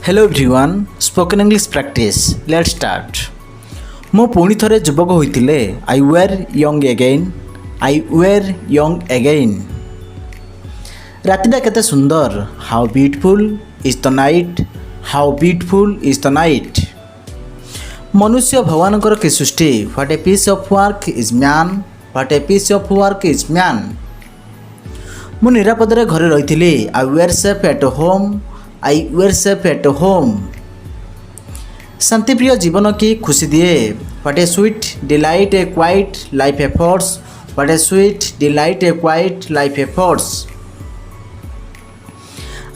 Hello everyone, spoken English practice. Let's start. मो पुणी थरे युवक होइतिले. I were young again. I were young again. रातिटा केते सुंदर. How beautiful is the night. How beautiful is the night. मनुष्य भगवानकर के सृष्टि. What a piece of work is man. What a piece of work is man. मु निरापदरे घरे रहिथिली. I were safe at home. I were safe at home. शांतिप्रिय जीवन की खुशी दिए. What a sweet delight a quiet life affords. What a sweet delight a quiet life affords.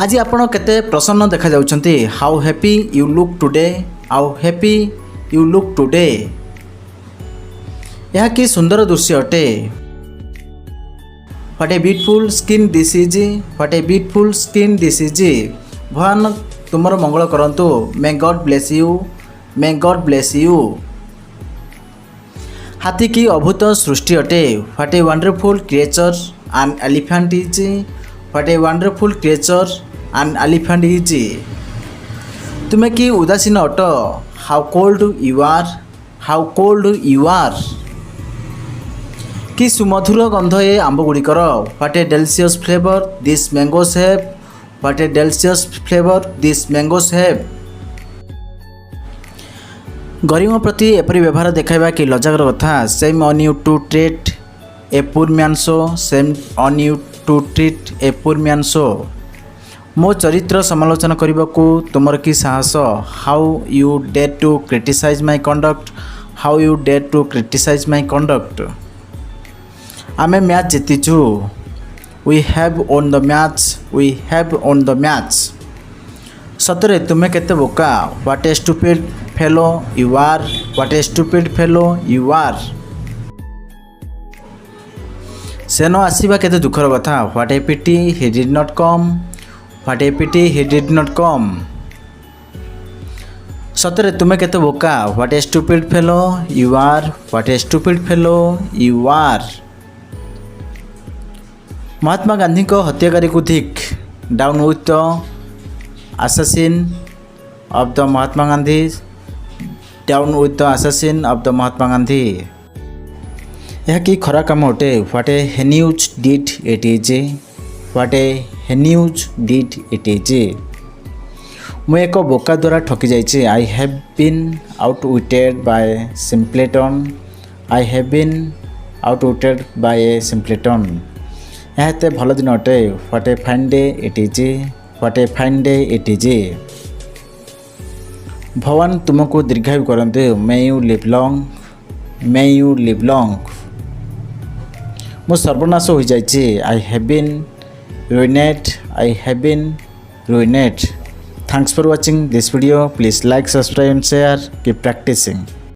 आज आपण केते प्रसन्न देखा जाउछंती. How happy you look today. How happy you look today. यह कि सुंदर दृश्य अटे. What a beautiful skin this is. What a beautiful skin this is. भगवान तुमर मंगल करंतु. May God bless you. May God bless you. हाथी की अभूत सृष्टि अटे. What a wonderful creature an elephant is. What a wonderful creature an elephant is. तुम्हें कि उदासीन अट. How cold you are. How cold you are. कि सुमधुर गंध ए आंब गुड़िकर. What a delicious flavour this mangoes have. What a delicious flavor these mangoes have. गरीब प्रति एपरी व्यवहार देखाइबा कि लज्जार कथा. Shame on you to treat a poor man so. Shame on you to treat a poor man so. मो चरित्र समालोचना करने को तुमर कि साहस. How you dare to criticize my conduct. How you dare to criticize my conduct. आमे match जीतिचु. We have won the match. We have won the match. सतरे तुम्हें केते बोका. What a stupid fellow you are. What a stupid fellow you are. से न आसीबा केते दुखर कथा. What a pity he did not come. What a pity he did not come. सतरे तुम्हें केते बोका. What a stupid fellow you are. What a stupid fellow you are. Mahatma Gandhi को हत्याकारी को धिक. Down with the assassin of the Mahatma Gandhi. Down with the assassin of the Mahatma Gandhi. यह कि खरा काम अटे. What a heinous deed it is. What a heinous deed it is. मु एक बोका द्वारा ठकी जाइए. I have been outwitted by simpleton. I have been outwitted by a simpleton. यह भल दिन अटे. What a fine day it is. What a fine day it is. भगवान तुमको दीर्घायु करते. May you live long. May you live long. मो सर्वनाश हो जाइए. I have been ruined. I have been ruined. Thanks for watching this video. Please like, subscribe and share. Keep practising.